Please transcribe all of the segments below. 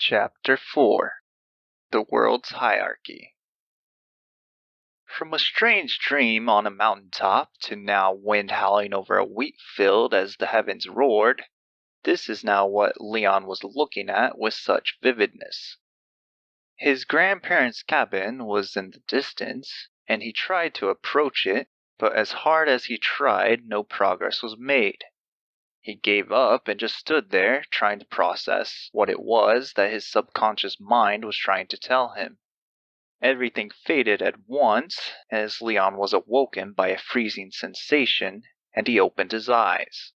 Chapter 4 The World's Hierarchy. From a strange dream on a mountain top to now wind howling over a wheat field as the heavens roared, this is now what Leon was looking at with such vividness. His grandparents' cabin was in the distance, and he tried to approach it, but as hard as he tried, no progress was made. He gave up and just stood there, trying to process what it was that his subconscious mind was trying to tell him. Everything faded at once as Leon was awoken by a freezing sensation, and he opened his eyes.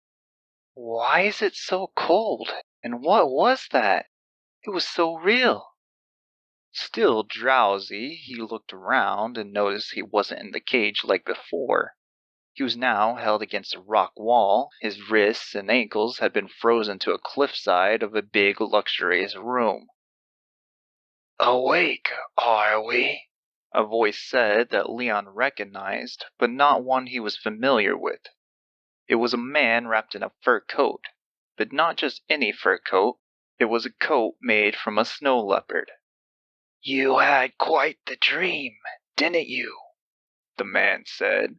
Why is it so cold? And what was that? It was so real. Still drowsy, he looked around and noticed he wasn't in the cage like before. He was now held against a rock wall. His wrists and ankles had been frozen to a cliffside of a big, luxurious room. "Awake, are we?" a voice said that Leon recognized, but not one he was familiar with. It was a man wrapped in a fur coat, but not just any fur coat. It was a coat made from a snow leopard. "You had quite the dream, didn't you?" the man said.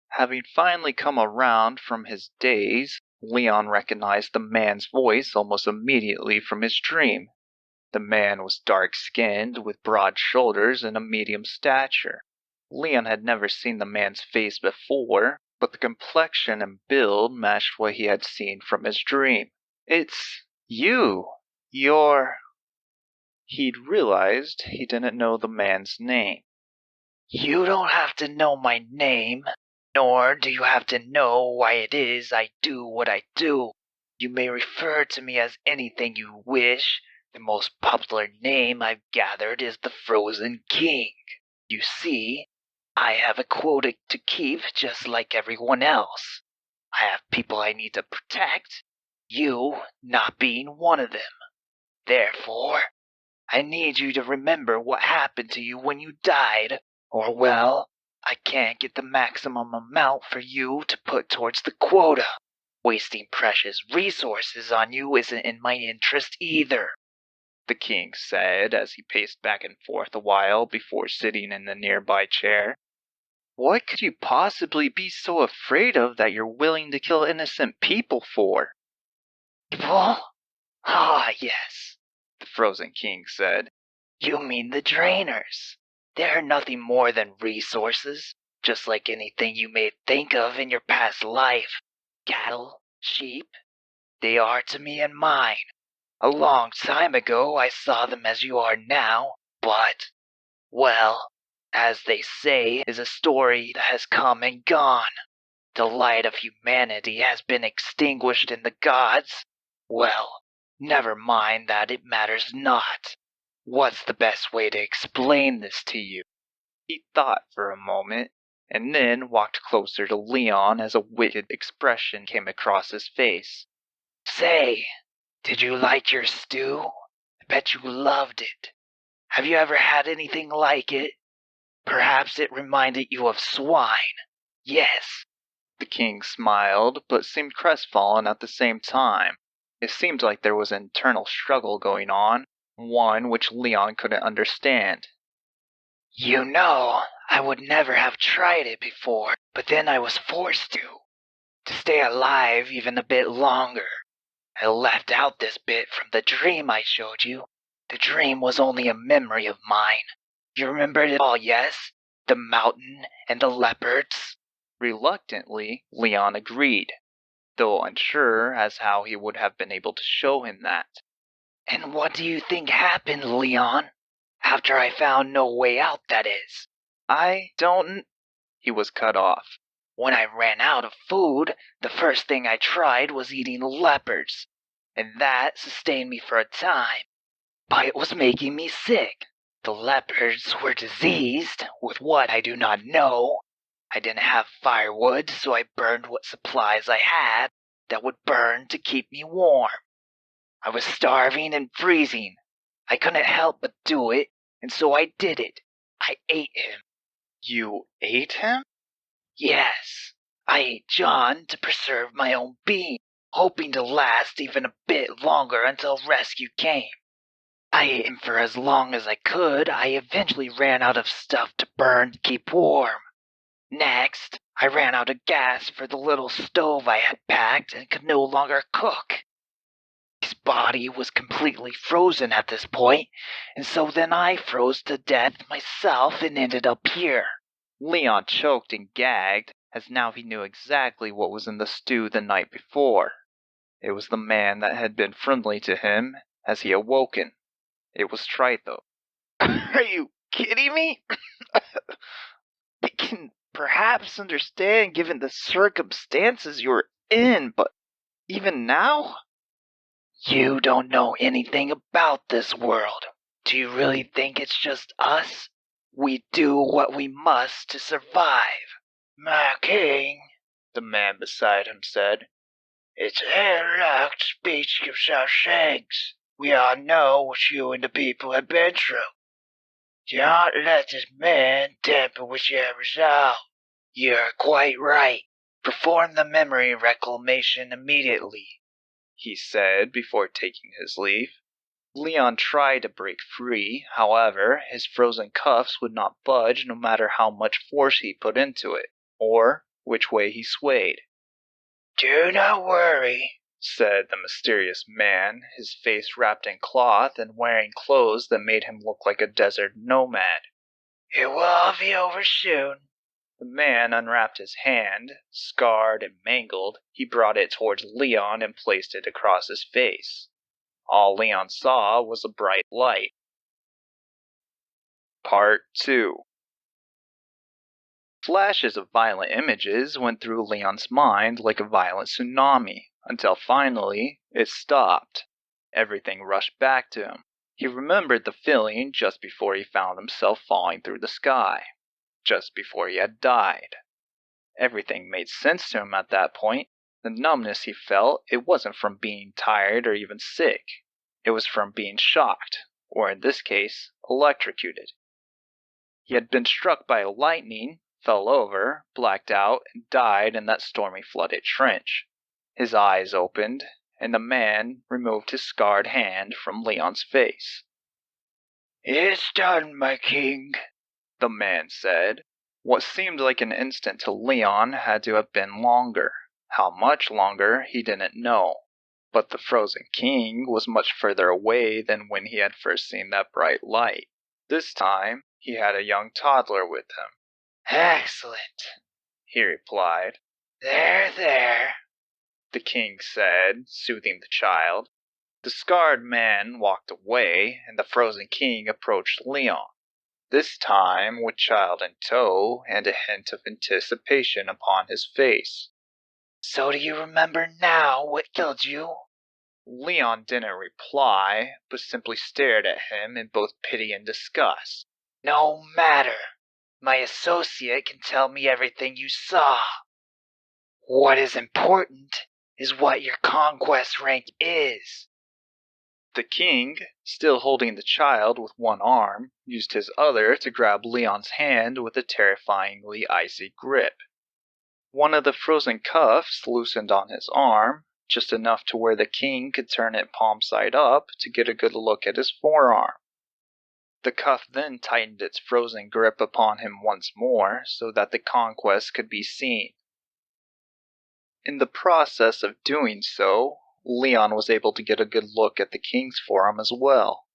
Having finally come around from his daze, Leon recognized the man's voice almost immediately from his dream. The man was dark-skinned, with broad shoulders and a medium stature. Leon had never seen the man's face before, but the complexion and build matched what he had seen from his dream. "It's you! You're—" He'd realized he didn't know the man's name. "You don't have to know my name. Nor do you have to know why it is I do what I do. You may refer to me as anything you wish. The most popular name I've gathered is the Frozen King. You see, I have a quota to keep just like everyone else. I have people I need to protect, you not being one of them. Therefore, I need you to remember what happened to you when you died, or well, I can't get the maximum amount for you to put towards the quota. Wasting precious resources on you isn't in my interest either," the king said as he paced back and forth a while before sitting in the nearby chair. "What could you possibly be so afraid of that you're willing to kill innocent people for?" "People? Ah, yes," the Frozen King said. "You mean the drainers. They're nothing more than resources, just like anything you may think of in your past life. Cattle, sheep, they are to me and mine. A long time ago I saw them as you are now, but, well, as they say, is a story that has come and gone. The light of humanity has been extinguished in the gods. Well, never mind that, it matters not. What's the best way to explain this to you?" He thought for a moment, and then walked closer to Leon as a wicked expression came across his face. "Say, did you like your stew? I bet you loved it. Have you ever had anything like it? Perhaps it reminded you of swine. Yes." The king smiled, but seemed crestfallen at the same time. It seemed like there was an internal struggle going on, one which Leon couldn't understand. "You know, I would never have tried it before, but then I was forced to stay alive even a bit longer. I left out this bit from the dream I showed you. The dream was only a memory of mine. You remembered it all, yes? The mountain and the leopards?" Reluctantly, Leon agreed, though unsure as how he would have been able to show him that. "And what do you think happened, Leon? After I found no way out, that is." "I don't—" He was cut off. "When I ran out of food, the first thing I tried was eating leopards, and that sustained me for a time. But it was making me sick. The leopards were diseased with what I do not know. I didn't have firewood, so I burned what supplies I had that would burn to keep me warm. I was starving and freezing. I couldn't help but do it, and so I did it. I ate him." "You ate him?" "Yes. I ate John to preserve my own being, hoping to last even a bit longer until rescue came. I ate him for as long as I could. I eventually ran out of stuff to burn to keep warm. Next, I ran out of gas for the little stove I had packed and could no longer cook. His body was completely frozen at this point, and so then I froze to death myself and ended up here. Leon choked and gagged, as now he knew exactly what was in the stew the night before. It was the man that had been friendly to him as he awoken. It was Trito. Are you kidding me? I can perhaps understand given the circumstances you were in, but even now? You don't know anything about this world. Do you really think it's just us? We do what we must to survive. My king, the man beside him said, it's a hard-luck speech of Shawshanks. We all know what you and the people have been through. Do not let this man tamper with your resolve. You are quite right. Perform the memory reclamation immediately, he said before taking his leave. Leon tried to break free, however, his frozen cuffs would not budge no matter how much force he put into it, or which way he swayed. Do not worry, said the mysterious man, his face wrapped in cloth and wearing clothes that made him look like a desert nomad. It will all be over soon. The man unwrapped his hand. Scarred and mangled, he brought it towards Leon and placed it across his face. All Leon saw was a bright light. Part 2. Flashes of violent images went through Leon's mind like a violent tsunami, until finally it stopped. Everything rushed back to him. He remembered the feeling just before he found himself falling through the sky, just before he had died. Everything made sense to him at that point. The numbness he felt, it wasn't from being tired or even sick. It was from being shocked, or in this case, electrocuted. He had been struck by lightning, fell over, blacked out, and died in that stormy flooded trench. His eyes opened, and the man removed his scarred hand from Leon's face. It's done, my king, the man said. What seemed like an instant to Leon had to have been longer. How much longer, he didn't know. But the frozen king was much further away than when he had first seen that bright light. This time, he had a young toddler with him. Excellent, he replied. There, the king said, soothing the child. The scarred man walked away, and the frozen king approached Leon, this time with child in tow and a hint of anticipation upon his face. So do you remember now what killed you? Leon didn't reply, but simply stared at him in both pity and disgust. No matter. My associate can tell me everything you saw. What is important is what your conquest rank is. The king, still holding the child with one arm, used his other to grab Leon's hand with a terrifyingly icy grip. One of the frozen cuffs loosened on his arm, just enough to where the king could turn it palm side up to get a good look at his forearm. The cuff then tightened its frozen grip upon him once more so that the conquest could be seen. In the process of doing so, Leon was able to get a good look at the king's forearm as well.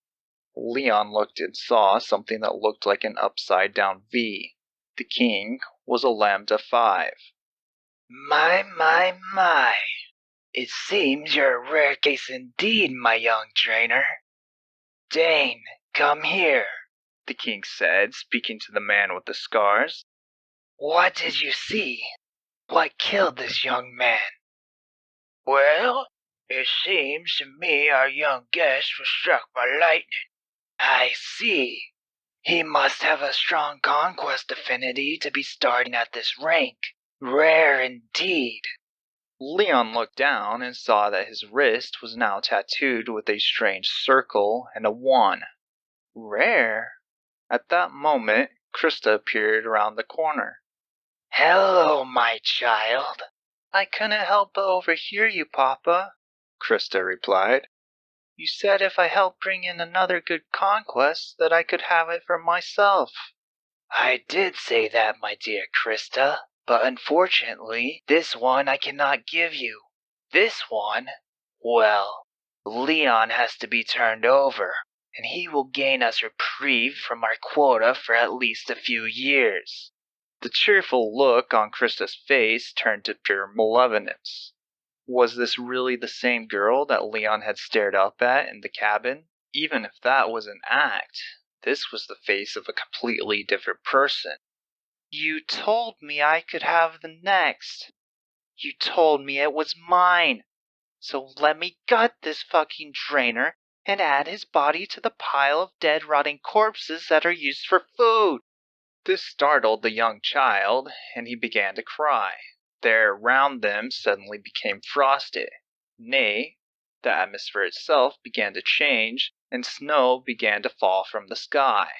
Leon looked and saw something that looked like an upside-down V. The king was a lambda 5. My. It seems you're a rare case indeed, my young trainer. Dane, come here, the king said, speaking to the man with the scars. What did you see? What killed this young man? Well, it seems to me our young guest was struck by lightning. I see. He must have a strong conquest affinity to be starting at this rank. Rare indeed. Leon looked down and saw that his wrist was now tattooed with a strange circle and a 1. Rare? At that moment, Krista appeared around the corner. Hello, my child. I couldn't help but overhear you, Papa, Krista replied. You said if I helped bring in another good conquest, that I could have it for myself. I did say that, my dear Krista, but unfortunately, this one I cannot give you. This one, well, Leon has to be turned over, and he will gain us reprieve from our quota for at least a few years. The cheerful look on Krista's face turned to pure malevolence. Was this really the same girl that Leon had stared up at in the cabin? Even if that was an act, this was the face of a completely different person. You told me I could have the next. You told me it was mine. So let me gut this fucking drainer and add his body to the pile of dead, rotting corpses that are used for food. This startled the young child, and he began to cry. The air around them suddenly became frosted. Nay, the atmosphere itself began to change, and snow began to fall from the sky.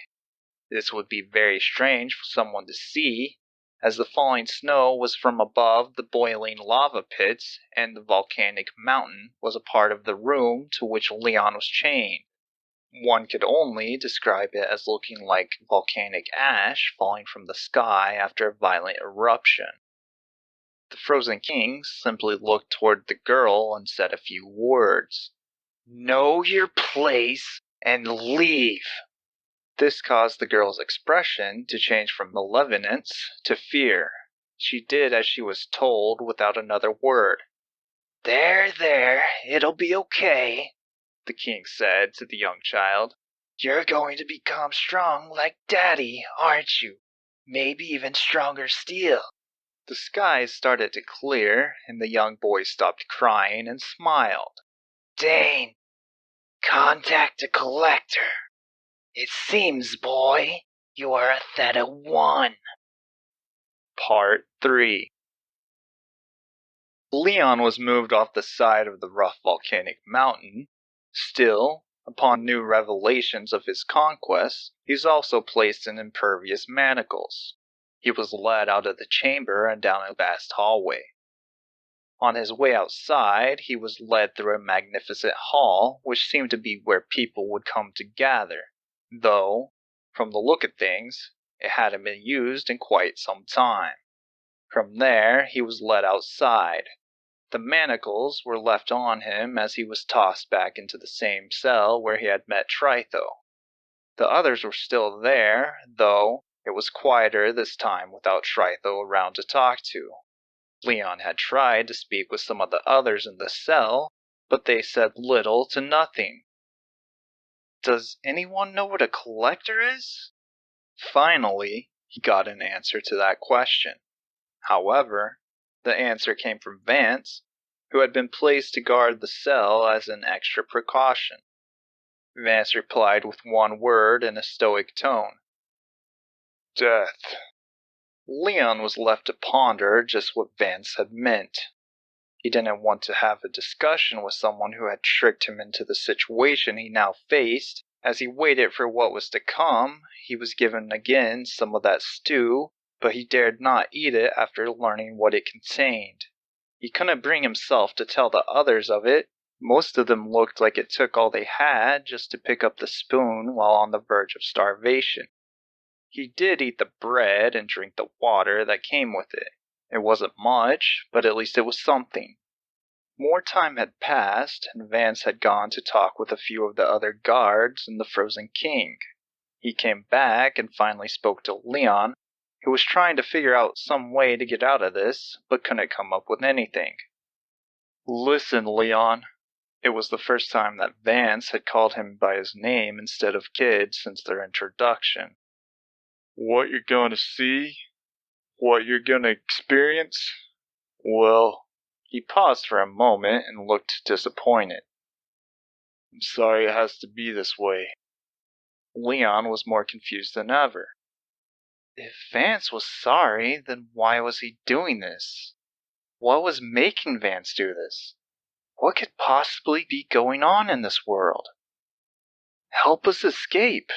This would be very strange for someone to see, as the falling snow was from above the boiling lava pits, and the volcanic mountain was a part of the room to which Leon was chained. One could only describe it as looking like volcanic ash falling from the sky after a violent eruption. The Frozen King simply looked toward the girl and said a few words. Know your place and leave. This caused the girl's expression to change from malevolence to fear. She did as she was told without another word. There, it'll be okay, the king said to the young child. You're going to become strong like Daddy, aren't you? Maybe even stronger still. The skies started to clear, and the young boy stopped crying and smiled. Dane, contact the collector. It seems, boy, you are a Theta 1. Part 3. Leon was moved off the side of the rough volcanic mountain. Still, upon new revelations of his conquest, he was also placed in impervious manacles. He was led out of the chamber and down a vast hallway. On his way outside, he was led through a magnificent hall, which seemed to be where people would come to gather, though, from the look of things, it hadn't been used in quite some time. From there, he was led outside. The manacles were left on him as he was tossed back into the same cell where he had met Tritho. The others were still there, though it was quieter this time without Tritho around to talk to. Leon had tried to speak with some of the others in the cell, but they said little to nothing. Does anyone know what a collector is? Finally, he got an answer to that question. However, the answer came from Vance, who had been placed to guard the cell as an extra precaution. Vance replied with one word in a stoic tone. Death. Leon was left to ponder just what Vance had meant. He didn't want to have a discussion with someone who had tricked him into the situation he now faced. As he waited for what was to come, he was given again some of that stew, but he dared not eat it after learning what it contained. He couldn't bring himself to tell the others of it. Most of them looked like it took all they had just to pick up the spoon while on the verge of starvation. He did eat the bread and drink the water that came with it. It wasn't much, but at least it was something. More time had passed, and Vance had gone to talk with a few of the other guards and the Frozen King. He came back and finally spoke to Leon, who was trying to figure out some way to get out of this, but couldn't come up with anything. Listen, Leon. It was the first time that Vance had called him by his name instead of kid since their introduction. What you're going to see? What you're going to experience? Well, he paused for a moment and looked disappointed. I'm sorry it has to be this way. Leon was more confused than ever. If Vance was sorry, then why was he doing this? What was making Vance do this? What could possibly be going on in this world? Help us escape,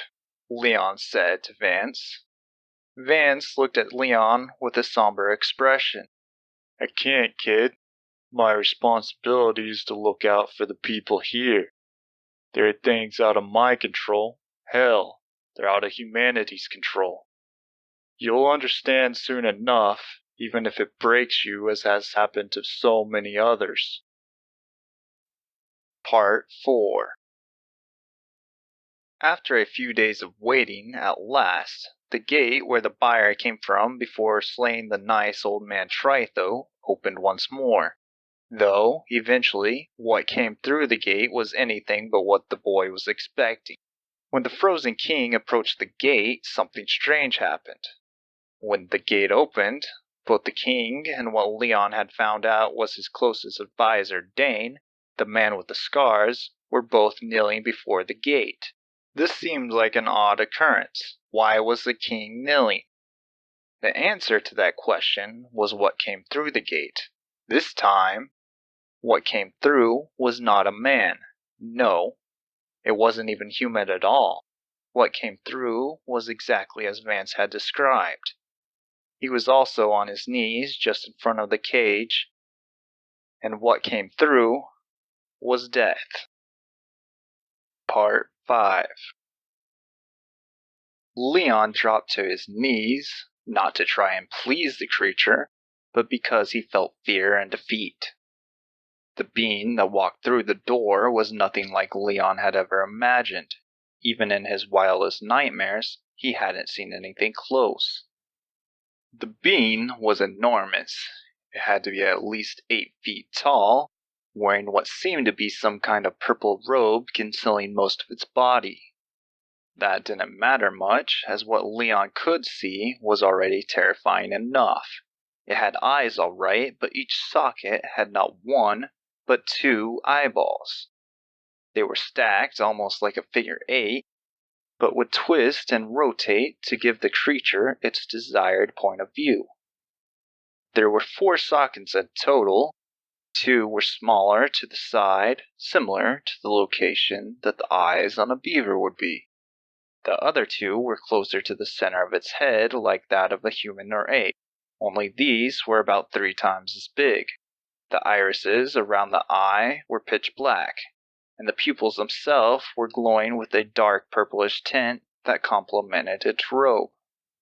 Leon said to Vance. Vance looked at Leon with a somber expression. I can't, kid. My responsibility is to look out for the people here. There are things out of my control. Hell, they're out of humanity's control. You'll understand soon enough, even if it breaks you as has happened to so many others. Part 4. After a few days of waiting, at last, the gate where the buyer came from before slaying the nice old man Tritho opened once more. Though, eventually, what came through the gate was anything but what the boy was expecting. When the Frozen King approached the gate, something strange happened. When the gate opened, both the king and what Leon had found out was his closest advisor, Dane, the man with the scars, were both kneeling before the gate. This seemed like an odd occurrence. Why was the king kneeling? The answer to that question was what came through the gate. This time, what came through was not a man. No, it wasn't even human at all. What came through was exactly as Vance had described. He was also on his knees just in front of the cage, and what came through was death. Part 5. Leon dropped to his knees, not to try and please the creature, but because he felt fear and defeat. The being that walked through the door was nothing like Leon had ever imagined. Even in his wildest nightmares, he hadn't seen anything close. The being was enormous. It had to be at least 8 feet tall, wearing what seemed to be some kind of purple robe concealing most of its body. That didn't matter much, as what Leon could see was already terrifying enough. It had eyes all right, but each socket had not one, but 2 eyeballs. They were stacked almost like a figure 8, but would twist and rotate to give the creature its desired point of view. There were 4 sockets in total. 2 were smaller to the side, similar to the location that the eyes on a beaver would be. The other 2 were closer to the center of its head, like that of a human or ape, only these were about 3 times as big. The irises around the eye were pitch black, and the pupils themselves were glowing with a dark purplish tint that complemented its robe.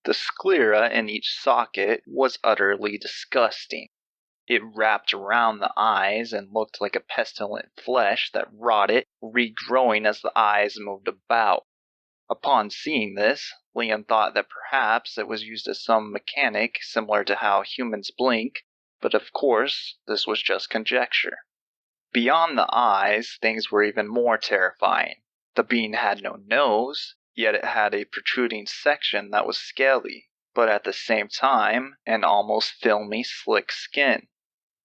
The sclera in each socket was utterly disgusting. It wrapped around the eyes and looked like a pestilent flesh that rotted, regrowing as the eyes moved about. Upon seeing this, Leon thought that perhaps it was used as some mechanic similar to how humans blink, but of course, this was just conjecture. Beyond the eyes, things were even more terrifying. The being had no nose, yet it had a protruding section that was scaly, but at the same time, an almost filmy, slick skin.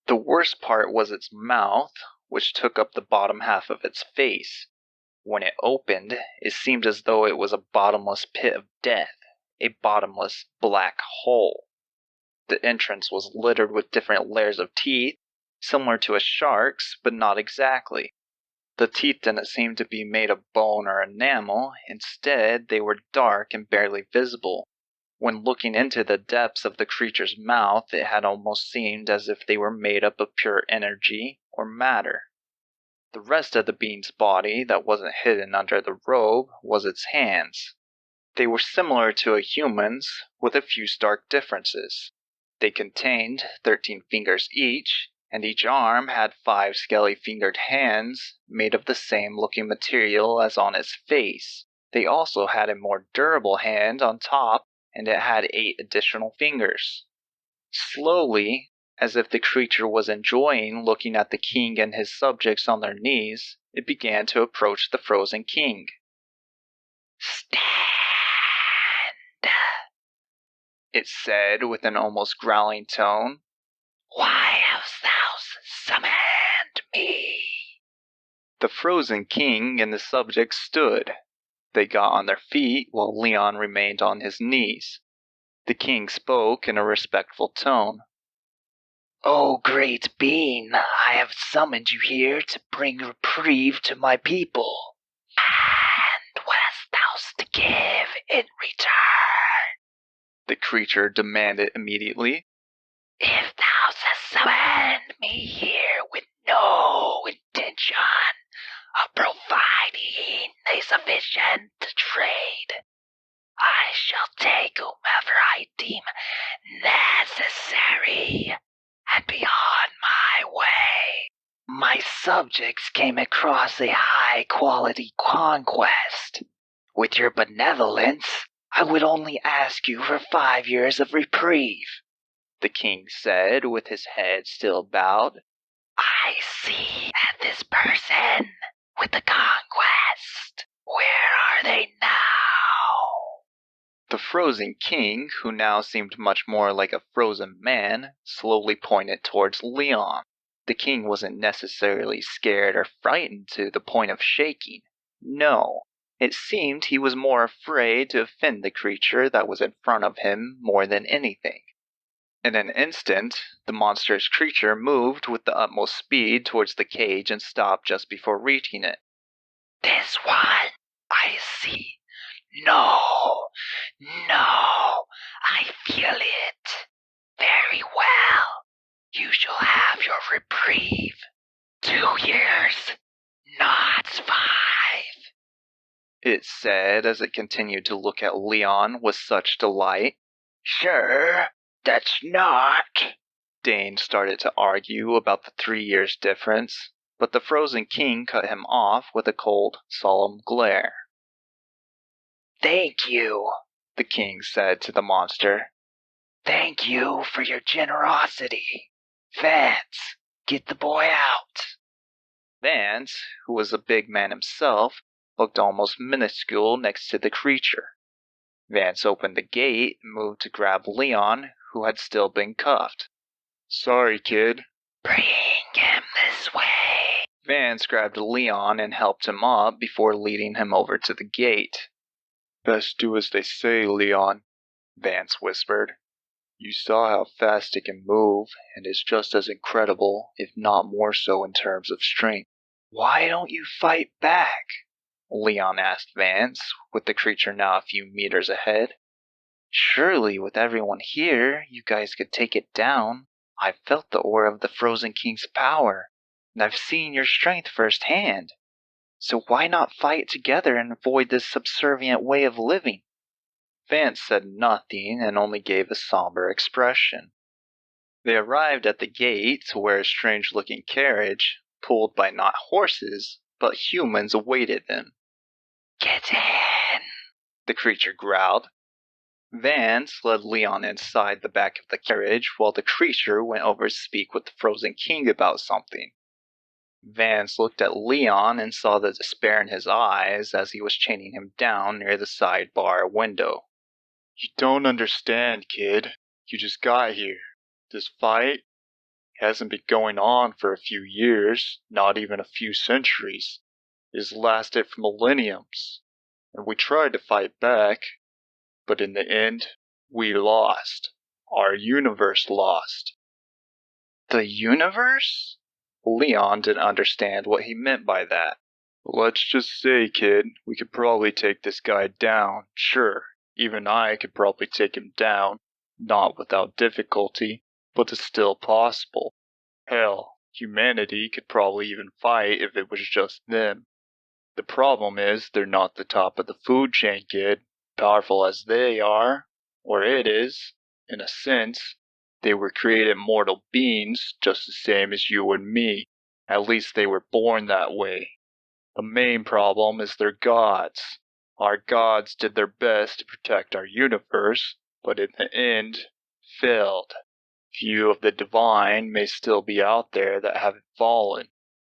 The worst part was its mouth, which took up the bottom half of its face. When it opened, it seemed as though it was a bottomless pit of death, a bottomless black hole. The entrance was littered with different layers of teeth, similar to a shark's, but not exactly. The teeth didn't seem to be made of bone or enamel. Instead, they were dark and barely visible. When looking into the depths of the creature's mouth, it had almost seemed as if they were made up of pure energy or matter. The rest of the being's body that wasn't hidden under the robe was its hands. They were similar to a human's, with a few stark differences. They contained 13 fingers each, and each arm had 5 scaly-fingered hands made of the same looking material as on its face. They also had a more durable hand on top, and it had 8 additional fingers. Slowly, as if the creature was enjoying looking at the king and his subjects on their knees, it began to approach the Frozen King. "Stand!" it said with an almost growling tone. "Why hast thou summoned me?" The Frozen King and the subjects stood. They got on their feet while Leon remained on his knees. The king spoke in a respectful tone. "O great being, I have summoned you here to bring reprieve to my people. And what hast thou to give in return?" the creature demanded immediately. "If thou hast summoned me here with no intention of providing fully sufficient to trade. I shall take whomever I deem necessary and be on my way. My subjects came across a high-quality conquest. With your benevolence, I would only ask you for 5 years of reprieve, the king said with his head still bowed. I see that this person with the conquest. Where are they now? The frozen king, who now seemed much more like a frozen man, slowly pointed towards Leon. The king wasn't necessarily scared or frightened to the point of shaking. No, it seemed he was more afraid to offend the creature that was in front of him more than anything. In an instant, the monstrous creature moved with the utmost speed towards the cage and stopped just before reaching it. This one, I see. No, I feel it. Very well. You shall have your reprieve. 2 years, not 5. It said as it continued to look at Leon with such delight. Sure, that's not. Dane started to argue about the 3 years difference, but the frozen king cut him off with a cold, solemn glare. Thank you, the king said to the monster. Thank you for your generosity. Vance, get the boy out. Vance, who was a big man himself, looked almost minuscule next to the creature. Vance opened the gate and moved to grab Leon, who had still been cuffed. Sorry, kid. Bring him this way. Vance grabbed Leon and helped him up before leading him over to the gate. Best do as they say, Leon, Vance whispered. You saw how fast it can move, and it's just as incredible, if not more so in terms of strength. Why don't you fight back? Leon asked Vance, with the creature now a few meters ahead. Surely, with everyone here, you guys could take it down. I've felt the aura of the Frozen King's power, and I've seen your strength firsthand. So why not fight together and avoid this subservient way of living? Vance said nothing and only gave a somber expression. They arrived at the gate where a strange-looking carriage, pulled by not horses, but humans, awaited them. Get in, the creature growled. Vance led Leon inside the back of the carriage while the creature went over to speak with the Frozen King about something. Vance looked at Leon and saw the despair in his eyes as he was chaining him down near the sidebar window. You don't understand, kid. You just got here. This fight hasn't been going on for a few years, not even a few centuries. It's lasted for millenniums. And we tried to fight back, but in the end, we lost. Our universe lost. The universe? Leon didn't understand what he meant by that. Let's just say, kid, we could probably take this guy down. Sure, even I could probably take him down. Not without difficulty, but it's still possible. Hell, humanity could probably even fight if it was just them. The problem is they're not the top of the food chain, kid. Powerful as they are, or it is, in a sense, they were created mortal beings just the same as you and me. At least they were born that way. The main problem is they're gods. Our gods did their best to protect our universe, but in the end, failed. Few of the divine may still be out there that haven't fallen.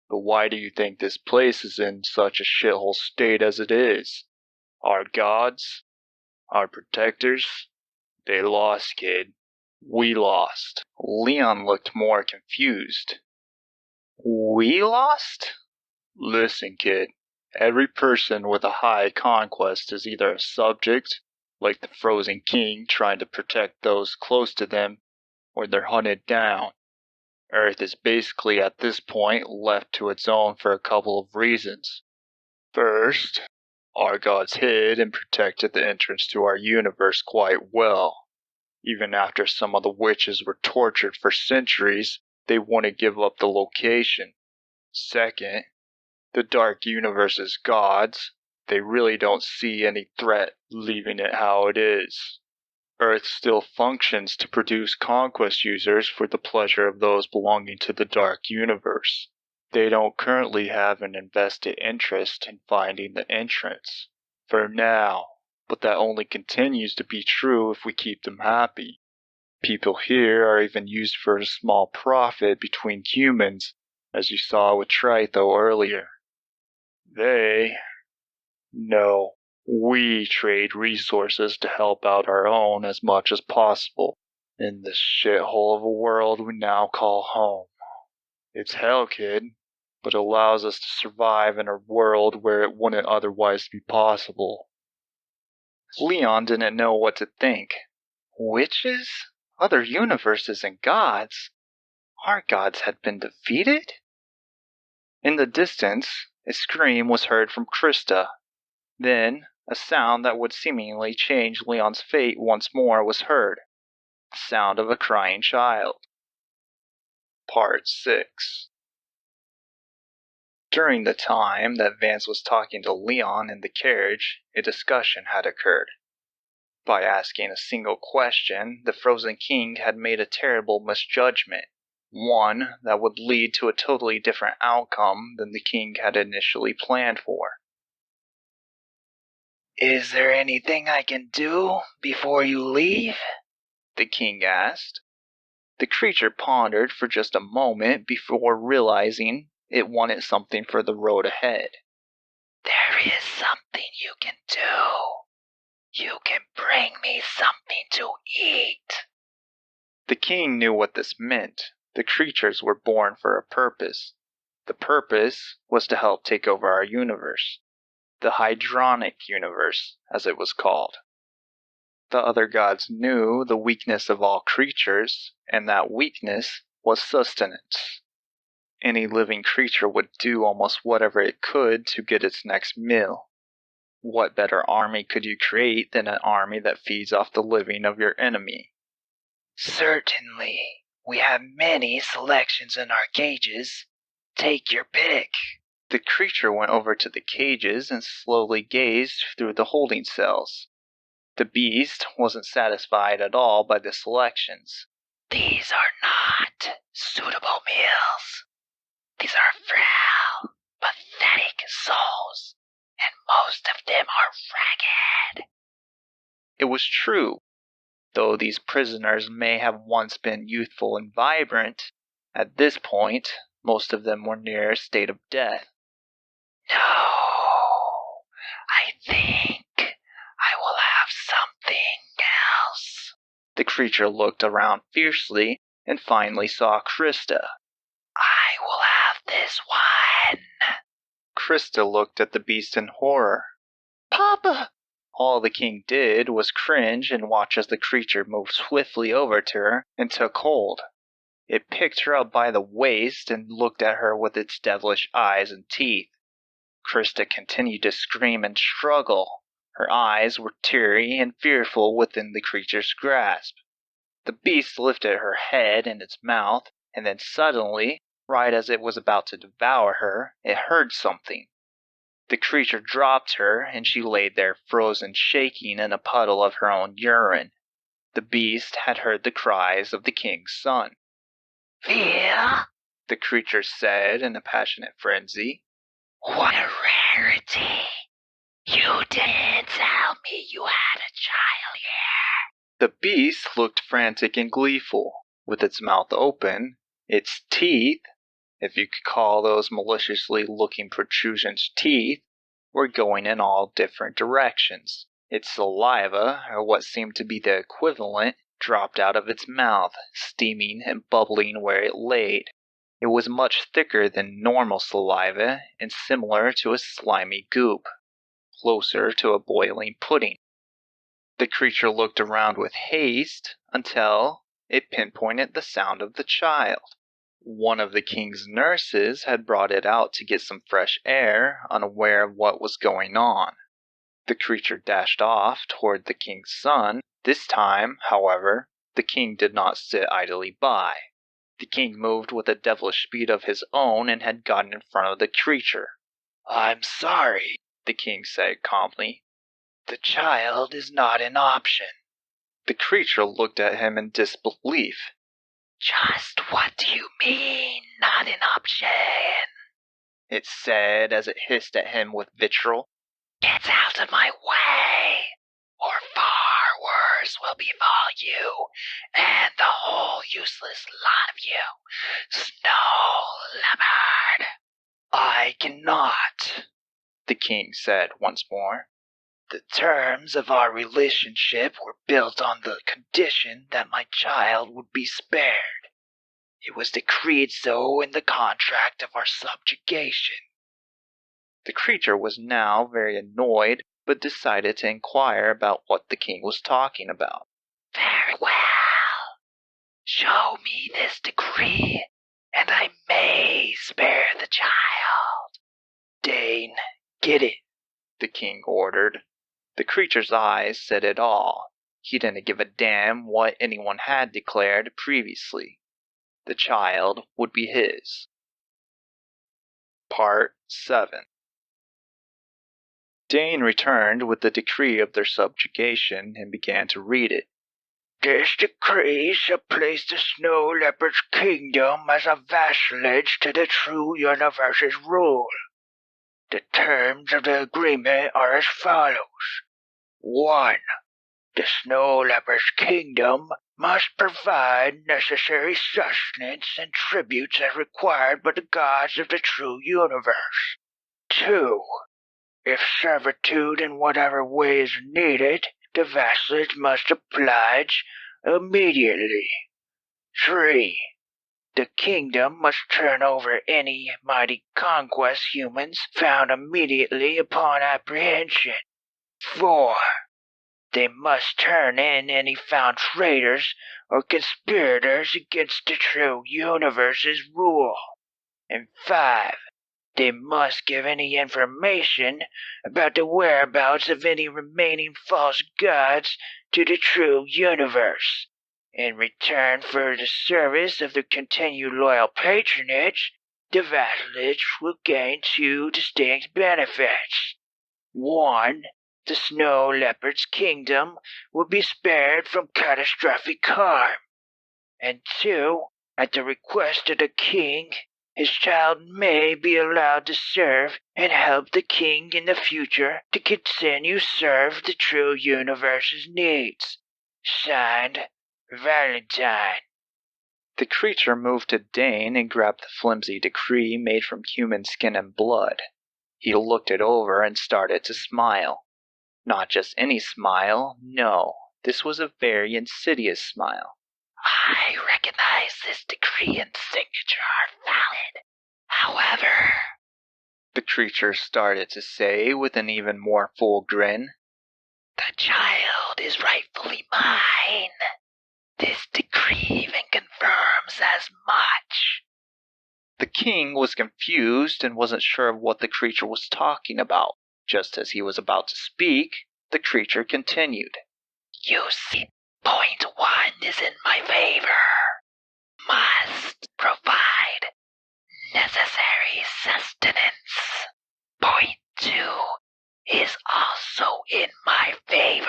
But why do you think this place is in such a shithole state as it is? Our gods? Our protectors? They lost, kid. We lost. Leon looked more confused. We lost? Listen, kid. Every person with a high conquest is either a subject, like the Frozen King trying to protect those close to them, or they're hunted down. Earth is basically at this point left to its own for a couple of reasons. First, our gods hid and protected the entrance to our universe quite well. Even after some of the witches were tortured for centuries, they wouldn't give up the location. Second, the Dark Universe's gods, They really don't see any threat leaving it how it is. Earth still functions to produce conquest users for the pleasure of those belonging to the Dark Universe. They don't currently have an invested interest in finding the entrance. For now. But that only continues to be true if we keep them happy. People here are even used for a small profit between humans, as you saw with Tritho earlier. No, we trade resources to help out our own as much as possible in this shithole of a world we now call home. It's hell, kid, but it allows us to survive in a world where it wouldn't otherwise be possible. Leon didn't know what to think. Witches? Other universes and gods? Our gods had been defeated? In the distance, a scream was heard from Krista. Then, a sound that would seemingly change Leon's fate once more was heard. The sound of a crying child. Part 6. During the time that Vance was talking to Leon in the carriage, a discussion had occurred. By asking a single question, the Frozen King had made a terrible misjudgment, one that would lead to a totally different outcome than the king had initially planned for. Is there anything I can do before you leave? The king asked. The creature pondered for just a moment before realizing it wanted something for the road ahead. There is something you can do. You can bring me something to eat. The king knew what this meant. The creatures were born for a purpose. The purpose was to help take over our universe. The Hydronic universe, as it was called. The other gods knew the weakness of all creatures, and that weakness was sustenance. Any living creature would do almost whatever it could to get its next meal. What better army could you create than an army that feeds off the living of your enemy? Certainly. We have many selections in our cages. Take your pick. The creature went over to the cages and slowly gazed through the holding cells. The beast wasn't satisfied at all by the selections. These are not suitable meals. These are frail, pathetic souls, and most of them are ragged. It was true. Though these prisoners may have once been youthful and vibrant, at this point, most of them were near a state of death. No, I think I will have something else. The creature looked around fiercely and finally saw Krista. I will have this one. Krista looked at the beast in horror. Papa! All the king did was cringe and watch as the creature moved swiftly over to her and took hold. It picked her up by the waist and looked at her with its devilish eyes and teeth. Krista continued to scream and struggle. Her eyes were teary and fearful within the creature's grasp. The beast lifted her head and its mouth, and then suddenly, right as it was about to devour her, it heard something. The creature dropped her, and she lay there frozen, shaking in a puddle of her own urine. The beast had heard the cries of the king's son. Fear? The creature said in a passionate frenzy. What a rarity! You didn't tell me you had a child here. The beast looked frantic and gleeful, with its mouth open, its teeth, if you could call those maliciously looking protrusions teeth, were going in all different directions. Its saliva, or what seemed to be the equivalent, dropped out of its mouth, steaming and bubbling where it laid. It was much thicker than normal saliva and similar to a slimy goop, closer to a boiling pudding. The creature looked around with haste until it pinpointed the sound of the child. One of the king's nurses had brought it out to get some fresh air, unaware of what was going on. The creature dashed off toward the king's son. This time, however, the king did not sit idly by. The king moved with a devilish speed of his own and had gotten in front of the creature. I'm sorry, the king said calmly. The child is not an option. The creature looked at him in disbelief. Just what do you mean, not an option? It said as it hissed at him with vitriol. Get out of my way, or far worse will befall you and the whole useless lot of you, snow leopard. I cannot, the king said once more. The terms of our relationship were built on the condition that my child would be spared. It was decreed so in the contract of our subjugation. The creature was now very annoyed, but decided to inquire about what the king was talking about. Very well. Show me this decree, and I may spare the child. Dane, get it, the king ordered. The creature's eyes said it all. He didn't give a damn what anyone had declared previously. The child would be his. Part 7. Dane returned with the decree of their subjugation and began to read it. This decree shall place the snow leopard's kingdom as a vassalage to the true universe's rule. The terms of the agreement are as follows. 1. The snow leopard's kingdom must provide necessary sustenance and tributes as required by the gods of the true universe. 2. If servitude in whatever way is needed, the vassalage must oblige immediately. 3. The kingdom must turn over any mighty conquest humans found immediately upon apprehension. 4. They must turn in any found traitors or conspirators against the true universe's rule. And 5. They must give any information about the whereabouts of any remaining false gods to the true universe. In return for the service of their continued loyal patronage, the vassalage will gain 2 distinct benefits. 1. The snow leopard's kingdom will be spared from catastrophic harm. And 2. At the request of the king, his child may be allowed to serve and help the king in the future to continue serve the true universe's needs. Signed, Valentine. The creature moved to Dane and grabbed the flimsy decree made from human skin and blood. He looked it over and started to smile. Not just any smile, no, this was a very insidious smile. I recognize this decree and signature are valid. However, the creature started to say with an even more full grin, the child is rightfully mine. This decree even confirms as much. The king was confused and wasn't sure of what the creature was talking about. Just as he was about to speak, the creature continued. You see, point 1 is in my favor. Must provide necessary sustenance. Point 2 is also in my favor.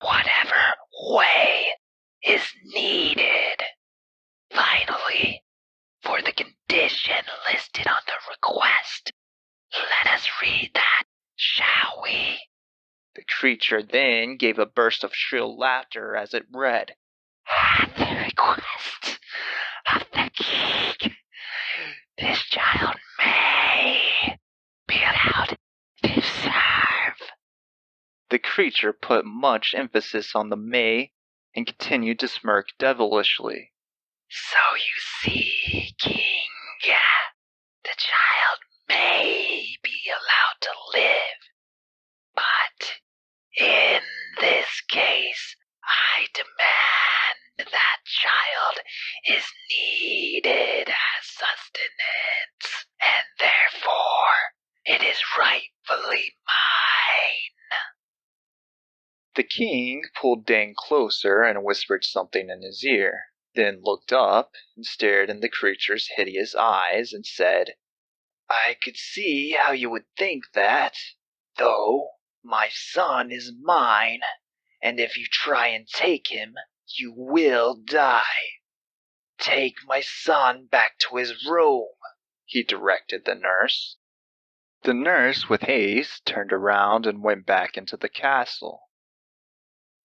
Whatever way is needed. Finally, for the condition listed on the request, let us read that, shall we? The creature then gave a burst of shrill laughter as it read, At the request of the king, this child may be allowed to serve. The creature put much emphasis on the may and continued to smirk devilishly. So you see, king, the child may be allowed to live. But in this case, I demand that child is needed as sustenance, and therefore it is rightfully mine. The king pulled Dane closer and whispered something in his ear, then looked up and stared in the creature's hideous eyes and said, I could see how you would think that. though, my son is mine, and if you try and take him, you will die. Take my son back to his room, he directed the nurse. The nurse, with haste, turned around and went back into the castle.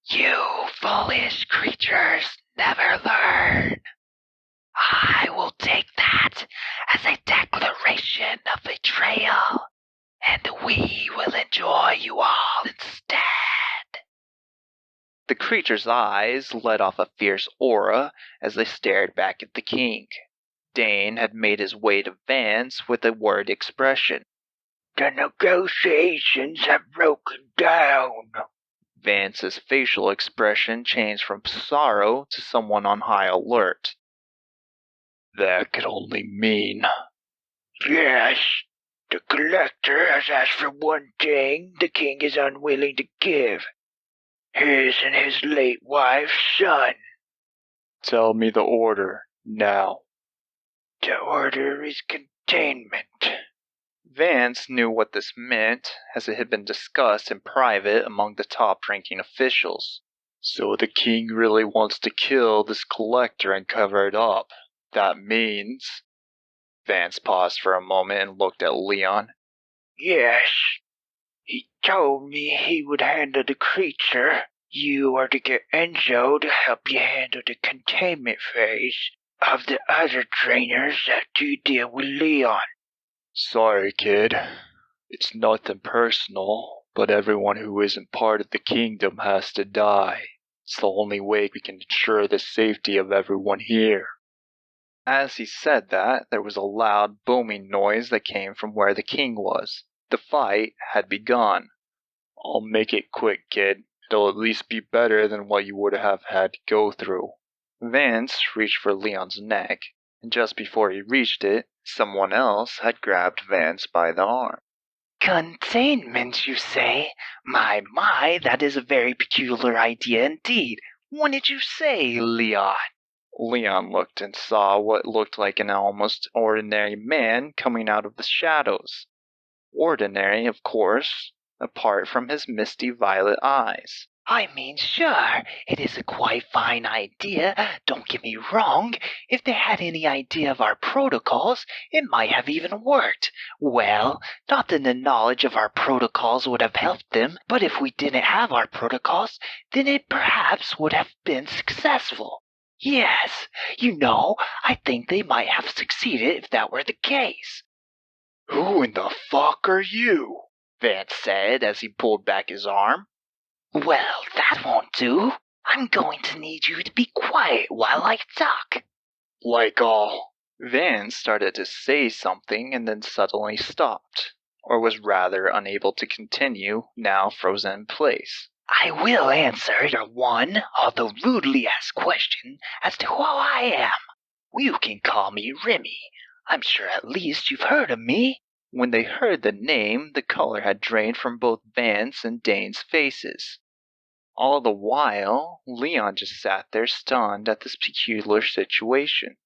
You foolish creatures never learn. I will take that as a declaration of betrayal, and we will enjoy you all instead. The creature's eyes let off a fierce aura as they stared back at the king. Dane had made his way to Vance with a worried expression. The negotiations have broken down. Vance's facial expression changed from sorrow to someone on high alert. That could only mean... Yes, the collector has asked for one thing the king is unwilling to give. His and his late wife's son. Tell me the order, now. The order is containment. Vance knew what this meant, as it had been discussed in private among the top-ranking officials. So the king really wants to kill this collector and cover it up. That means... Vance paused for a moment and looked at Leon. Yes. He told me he would handle the creature. You are to get Enzo to help you handle the containment phase of the other trainers that do deal with Leon. Sorry, kid. It's nothing personal, but everyone who isn't part of the kingdom has to die. It's the only way we can ensure the safety of everyone here. As he said that, there was a loud booming noise that came from where the king was. The fight had begun. I'll make it quick, kid. It'll at least be better than what you would have had to go through. Vance reached for Leon's neck, and just before he reached it, someone else had grabbed Vance by the arm. Containment, you say? My, that is a very peculiar idea indeed. What did you say, Leon? Leon looked and saw what looked like an almost ordinary man coming out of the shadows. Ordinary, of course, apart from his misty violet eyes. I mean, sure, it is a quite fine idea, don't get me wrong. If they had any idea of our protocols, it might have even worked. Well, not that the knowledge of our protocols would have helped them, but if we didn't have our protocols, then it perhaps would have been successful. Yes, I think they might have succeeded if that were the case. Who in the fuck are you? Vance said as he pulled back his arm. Well, that won't do. I'm going to need you to be quiet while I talk. Like all. Vance started to say something and then suddenly stopped, or was rather unable to continue, now frozen in place. I will answer your one, although rudely asked question as to who I am. You can call me Remy. I'm sure at least you've heard of me. When they heard the name, the color had drained from both Vance and Dane's faces. All the while, Leon just sat there stunned at this peculiar situation.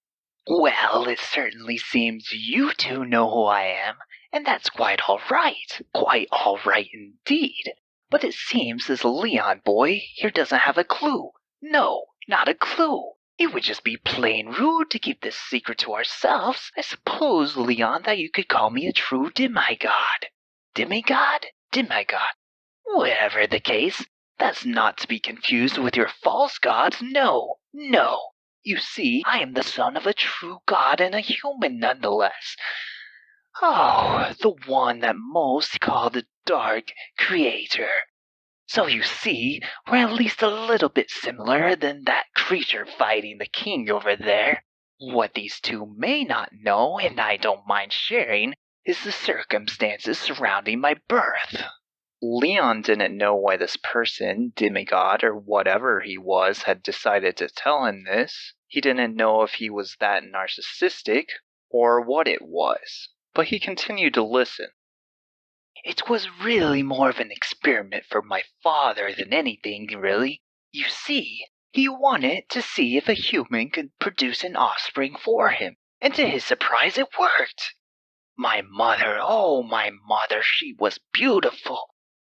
Well, it certainly seems you two know who I am, and that's quite all right. Quite all right indeed. But it seems this Leon boy here doesn't have a clue. No, not a clue. It would just be plain rude to keep this secret to ourselves. I suppose, Leon, that you could call me a true demigod. Demigod? Demigod. Whatever the case, that's not to be confused with your false gods. No, no. You see, I am the son of a true god and a human nonetheless. Oh, the one that most call the Dark Creator. So you see, we're at least a little bit similar than that creature fighting the king over there. What these two may not know, and I don't mind sharing, is the circumstances surrounding my birth. Leon didn't know why this person, demigod or whatever he was, had decided to tell him this. He didn't know if he was that narcissistic or what it was, but he continued to listen. It was really more of an experiment for my father than anything, really. You see, he wanted to see if a human could produce an offspring for him, and to his surprise it worked. My mother, she was beautiful.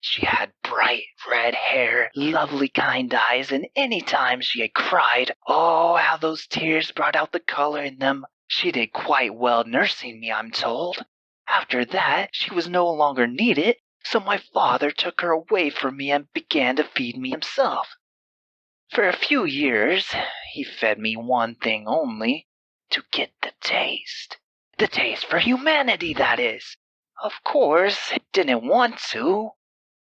She had bright red hair, lovely kind eyes, and any time she had cried, oh, how those tears brought out the color in them. She did quite well nursing me, I'm told. After that, she was no longer needed, so my father took her away from me and began to feed me himself. For a few years, he fed me one thing only, to get the taste. The taste for humanity, that is. Of course, I didn't want to,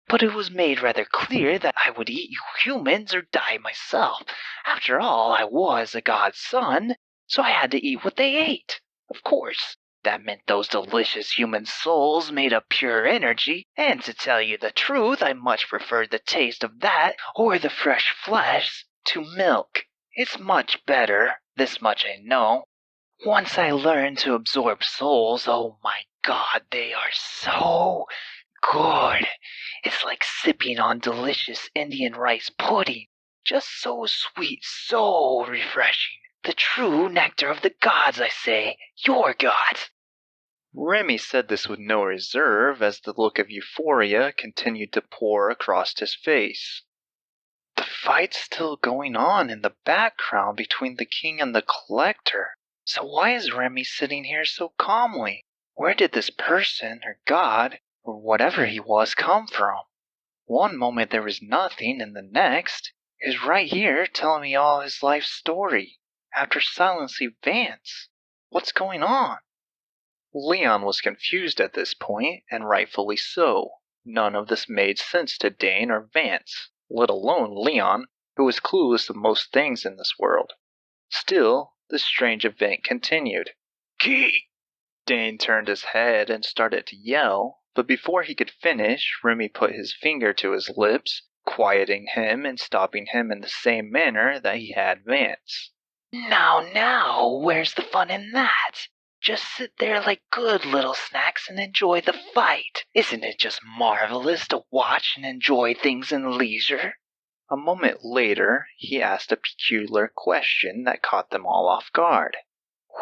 but it was made rather clear that I would eat you humans or die myself. After all, I was a god's son, so I had to eat what they ate. Of course, that meant those delicious human souls made of pure energy, and to tell you the truth, I much preferred the taste of that or the fresh flesh to milk. It's much better, this much I know. Once I learned to absorb souls, oh my god, they are so good. It's like sipping on delicious Indian rice pudding. Just so sweet, so refreshing. The true nectar of the gods, I say. Your gods. Remy said this with no reserve as the look of euphoria continued to pour across his face. The fight's still going on in the background between the king and the collector. So why is Remy sitting here so calmly? Where did this person, or god, or whatever he was, come from? One moment there was nothing, and the next, he was right here telling me all his life story, after silencing Vance. What's going on? Leon was confused at this point, and rightfully so. None of this made sense to Dane or Vance, let alone Leon, who was clueless to most things in this world. Still, this strange event continued. Key! Dane turned his head and started to yell, but before he could finish, Remy put his finger to his lips, quieting him and stopping him in the same manner that he had Vance. Now, where's the fun in that? Just sit there like good little snacks and enjoy the fight. Isn't it just marvelous to watch and enjoy things in leisure? A moment later, he asked a peculiar question that caught them all off guard.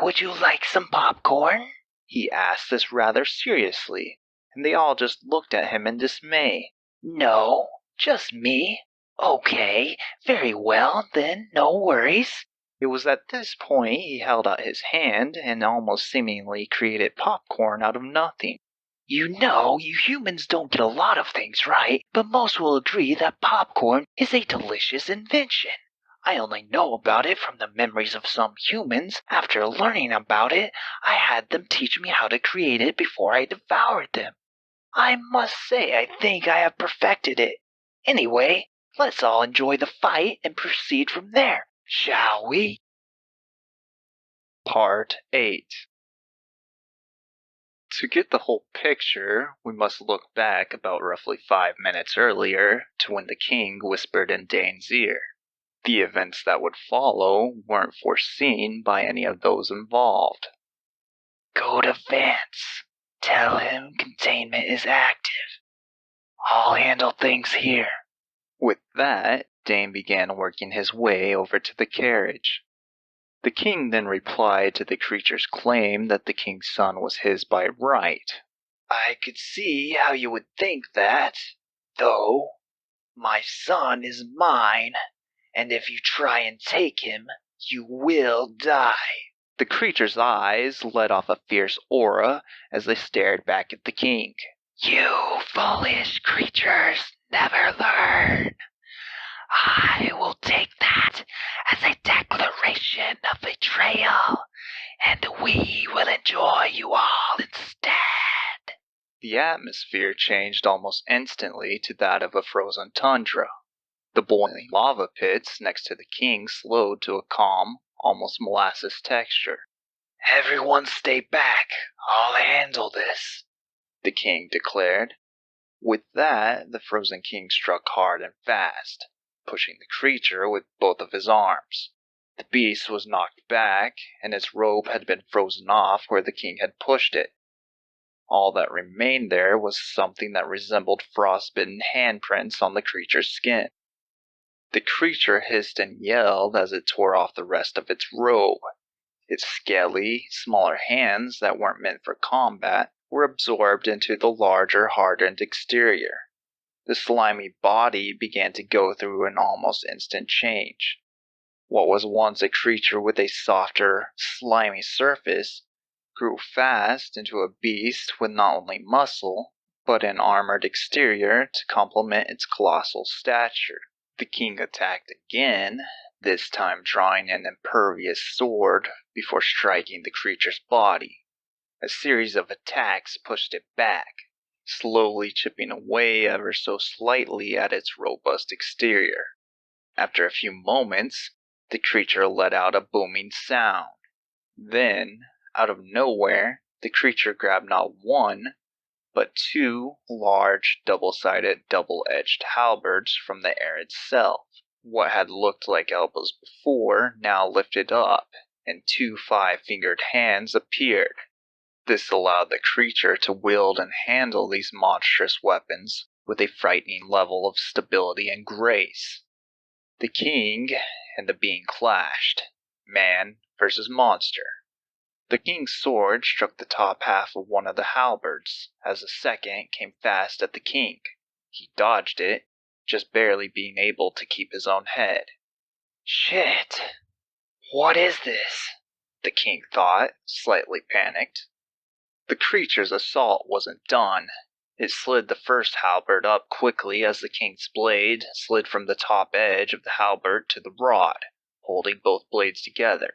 Would you like some popcorn? He asked this rather seriously, and they all just looked at him in dismay. No, just me. Okay, very well, then no worries. It was at this point he held out his hand and almost seemingly created popcorn out of nothing. You know, you humans don't get a lot of things right, but most will agree that popcorn is a delicious invention. I only know about it from the memories of some humans. After learning about it, I had them teach me how to create it before I devoured them. I must say I think I have perfected it. Anyway, let's all enjoy the fight and proceed from there, shall we? Part 8. To get the whole picture, we must look back about roughly 5 minutes earlier to when the king whispered in Dane's ear. The events that would follow weren't foreseen by any of those involved. Go to Vance. Tell him containment is active. I'll handle things here. With that, Dane began working his way over to the carriage. The king then replied to the creature's claim that the king's son was his by right. I could see how you would think that, though. My son is mine, and if you try and take him, you will die. The creature's eyes let off a fierce aura as they stared back at the king. You foolish creatures never learn. I will take that as a declaration of betrayal, and we will enjoy you all instead. The atmosphere changed almost instantly to that of a frozen tundra. The boiling lava pits next to the king slowed to a calm, almost molasses texture. Everyone stay back. I'll handle this, the king declared. With that, the frozen king struck hard and fast, pushing the creature with both of his arms. The beast was knocked back, and its robe had been frozen off where the king had pushed it. All that remained there was something that resembled frostbitten handprints on the creature's skin. The creature hissed and yelled as it tore off the rest of its robe. Its scaly, smaller hands that weren't meant for combat were absorbed into the larger, hardened exterior. The slimy body began to go through an almost instant change. What was once a creature with a softer, slimy surface grew fast into a beast with not only muscle, but an armored exterior to complement its colossal stature. The king attacked again, this time drawing an impervious sword before striking the creature's body. A series of attacks pushed it back, slowly chipping away ever so slightly at its robust exterior. After a few moments, the creature let out a booming sound. Then, out of nowhere, the creature grabbed not one, but two large, double-sided, double-edged halberds from the air itself. What had looked like elbows before now lifted up, and two five-fingered hands appeared. This allowed the creature to wield and handle these monstrous weapons with a frightening level of stability and grace. The king and the being clashed, man versus monster. The king's sword struck the top half of one of the halberds, as the second came fast at the king. He dodged it, just barely being able to keep his own head. Shit! What is this? The king thought, slightly panicked. The creature's assault wasn't done. It slid the first halberd up quickly as the king's blade slid from the top edge of the halberd to the rod, holding both blades together.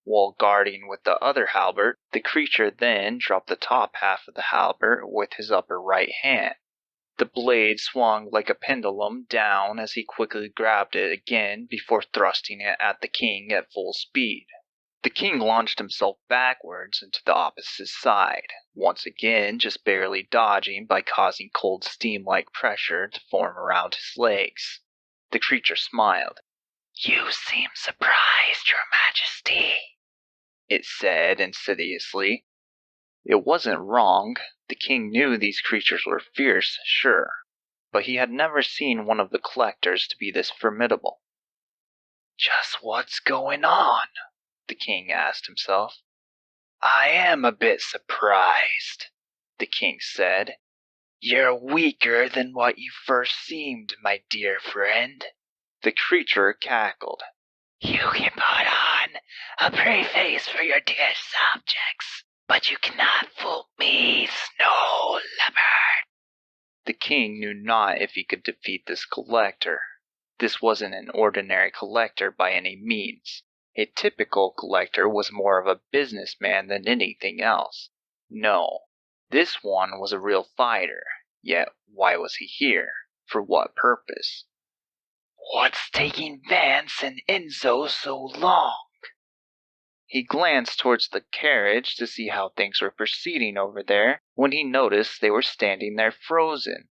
While guarding with the other halberd, the creature then dropped the top half of the halberd with his upper right hand. The blade swung like a pendulum down as he quickly grabbed it again before thrusting it at the king at full speed. The king launched himself backwards into the opposite side, once again just barely dodging by causing cold steam-like pressure to form around his legs. The creature smiled. "You seem surprised, Your Majesty," it said insidiously. It wasn't wrong. The king knew these creatures were fierce, sure, but he had never seen one of the collectors to be this formidable. "Just what's going on?" the king asked himself. "I am a bit surprised," the king said. "You're weaker than what you first seemed, my dear friend." The creature cackled. "You can put on a brave face for your dear subjects, but you cannot fool me, snow leopard." The king knew not if he could defeat this collector. This wasn't an ordinary collector by any means. A typical collector was more of a businessman than anything else. No, this one was a real fighter. Yet why was he here? For what purpose? "What's taking Vance and Enzo so long?" He glanced towards the carriage to see how things were proceeding over there when he noticed they were standing there frozen.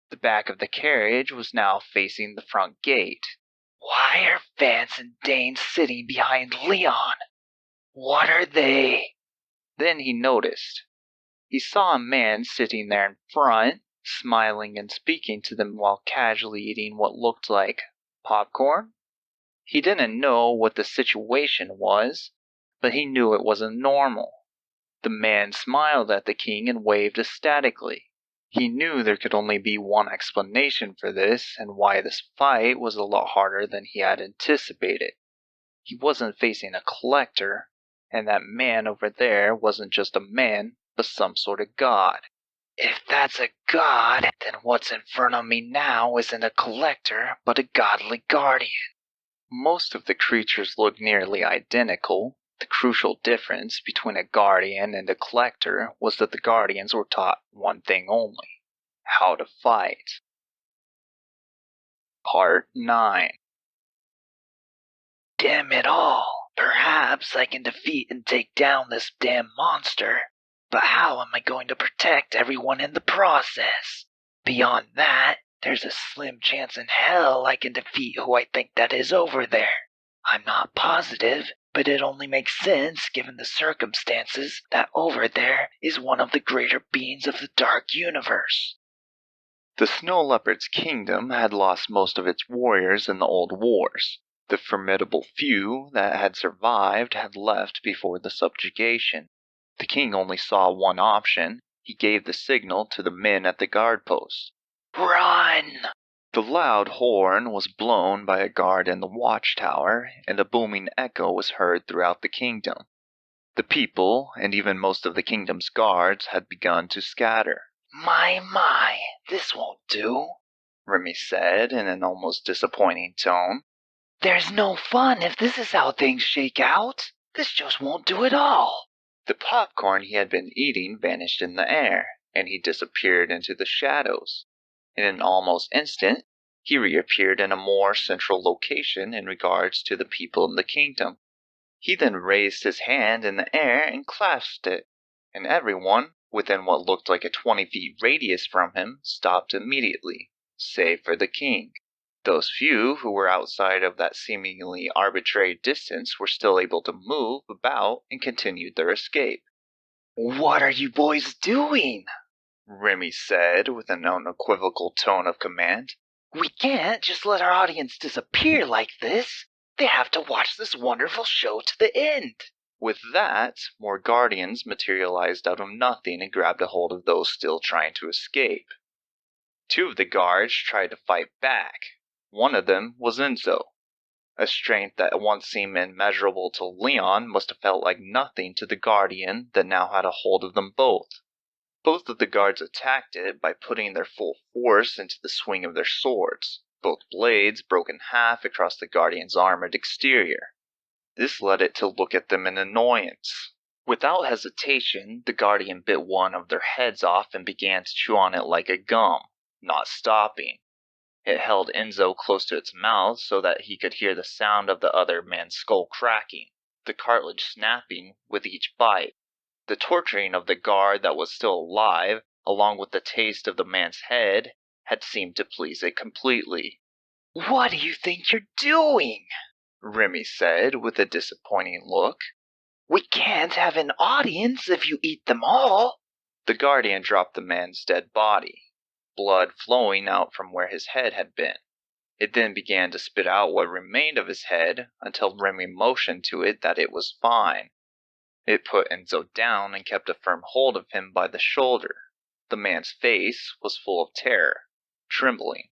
The back of the carriage was now facing the front gate. "Why are Vance and Dane sitting behind Leon? What are they?" Then he noticed. He saw a man sitting there in front, smiling and speaking to them while casually eating what looked like popcorn. He didn't know what the situation was, but he knew it wasn't normal. The man smiled at the king and waved ecstatically. He knew there could only be one explanation for this and why this fight was a lot harder than he had anticipated. He wasn't facing a collector, and that man over there wasn't just a man, but some sort of god. "If that's a god, then what's in front of me now isn't a collector, but a godly guardian." Most of the creatures looked nearly identical. The crucial difference between a guardian and a collector was that the guardians were taught one thing only: how to fight. Part 9. "Damn it all, perhaps I can defeat and take down this damn monster, but how am I going to protect everyone in the process? Beyond that, there's a slim chance in hell I can defeat who I think that is over there. I'm not positive, but it only makes sense given the circumstances that over there is one of the greater beings of the dark universe." The snow leopard's kingdom had lost most of its warriors in the old wars. The formidable few that had survived had left before the subjugation. The king only saw one option. He gave the signal to the men at the guard post. Run! The loud horn was blown by a guard in the watchtower, and a booming echo was heard throughout the kingdom. The people, and even most of the kingdom's guards, had begun to scatter. My, this won't do, Remy said in an almost disappointing tone. There's no fun if this is how things shake out. This just won't do at all. The popcorn he had been eating vanished in the air, and he disappeared into the shadows. In an almost instant, he reappeared in a more central location in regards to the people in the kingdom. He then raised his hand in the air and clasped it, and everyone, within what looked like a 20-feet radius from him, stopped immediately, save for the king. Those few who were outside of that seemingly arbitrary distance were still able to move about and continued their escape. What are you boys doing? Remy said with an unequivocal tone of command. We can't just let our audience disappear like this. They have to watch this wonderful show to the end. With that, more guardians materialized out of nothing and grabbed a hold of those still trying to escape. Two of the guards tried to fight back. One of them was Enzo. A strength that once seemed immeasurable to Leon must have felt like nothing to the guardian that now had a hold of them both. Both of the guards attacked it by putting their full force into the swing of their swords. Both blades broke in half across the guardian's armored exterior. This led it to look at them in annoyance. Without hesitation, the guardian bit one of their heads off and began to chew on it like a gum, not stopping. It held Enzo close to its mouth so that he could hear the sound of the other man's skull cracking, the cartilage snapping with each bite. The torturing of the guard that was still alive, along with the taste of the man's head, had seemed to please it completely. What do you think you're doing? Remy said with a disappointing look. We can't have an audience if you eat them all. The guardian dropped the man's dead body, blood flowing out from where his head had been. It then began to spit out what remained of his head until Remy motioned to it that it was fine. It put Enzo down and kept a firm hold of him by the shoulder. The man's face was full of terror, trembling.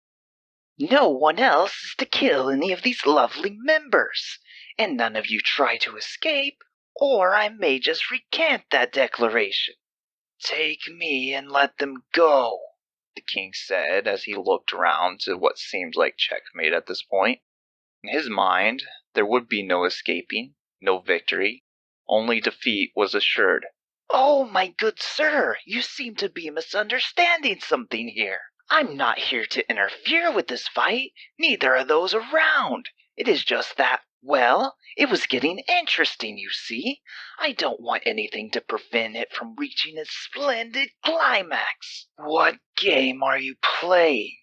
No one else is to kill any of these lovely members, and none of you try to escape, or I may just recant that declaration. Take me and let them go, the king said as he looked around to what seemed like checkmate at this point. In his mind, there would be no escaping, no victory. Only defeat was assured. Oh, my good sir, you seem to be misunderstanding something here. I'm not here to interfere with this fight, neither are those around. It is just that, well, it was getting interesting, you see. I don't want anything to prevent it from reaching its splendid climax. What game are you playing?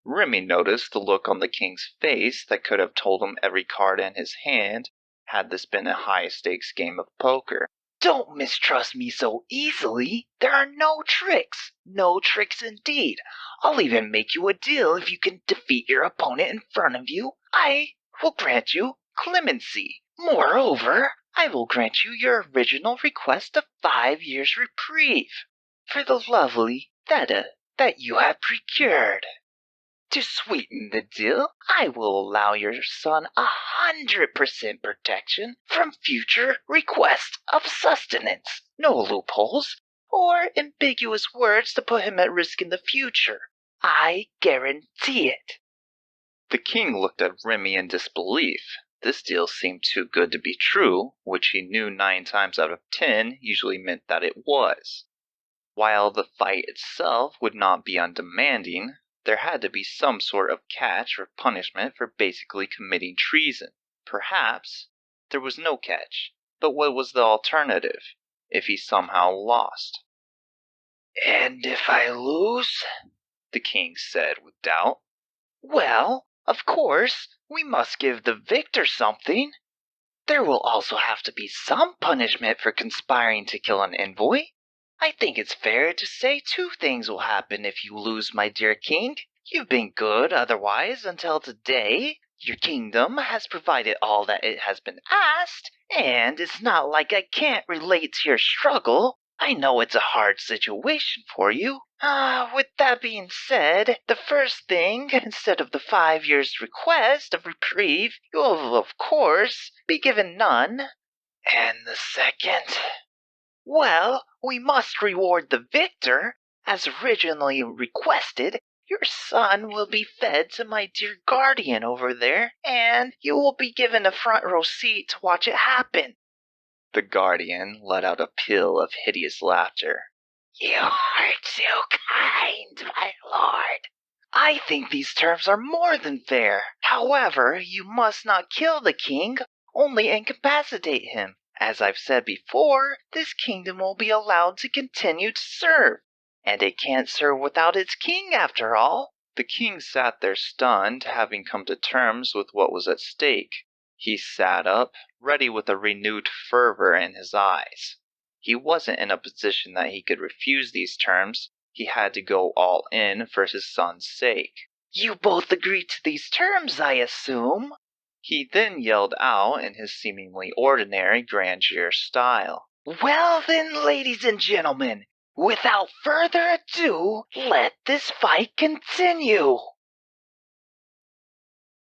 Remy noticed the look on the king's face that could have told him every card in his hand had this been a high-stakes game of poker. Don't mistrust me so easily. There are no tricks indeed. I'll even make you a deal if you can defeat your opponent in front of you. I will grant you clemency. Moreover, I will grant you your original request of 5 years reprieve for the lovely Theta that you have procured. To sweeten the deal, I will allow your son 100% protection from future requests of sustenance. No loopholes or ambiguous words to put him at risk in the future. I guarantee it. The king looked at Remy in disbelief. This deal seemed too good to be true, which he knew 9 times out of 10 usually meant that it was. While the fight itself would not be undemanding, there had to be some sort of catch or punishment for basically committing treason. Perhaps there was no catch, but what was the alternative if he somehow lost? And if I lose? The king said with doubt. Well, of course, we must give the victor something. There will also have to be some punishment for conspiring to kill an envoy. I think it's fair to say 2 things will happen if you lose, my dear king. You've been good otherwise until today. Your kingdom has provided all that it has been asked, and it's not like I can't relate to your struggle. I know it's a hard situation for you. With that being said, the first thing, instead of the 5 years request of reprieve, you will of course be given none. And the second? Well, we must reward the victor. As originally requested, your son will be fed to my dear guardian over there, and you will be given a front row seat to watch it happen. The guardian let out a peal of hideous laughter. You are too kind, my lord. I think these terms are more than fair. However, you must not kill the king, only incapacitate him. As I've said before, this kingdom will be allowed to continue to serve. And it can't serve without its king, after all. The king sat there stunned, having come to terms with what was at stake. He sat up, ready with a renewed fervor in his eyes. He wasn't in a position that he could refuse these terms. He had to go all in for his son's sake. You both agreed to these terms, I assume? He then yelled out in his seemingly ordinary grandeur style. Well then, ladies and gentlemen, without further ado, let this fight continue.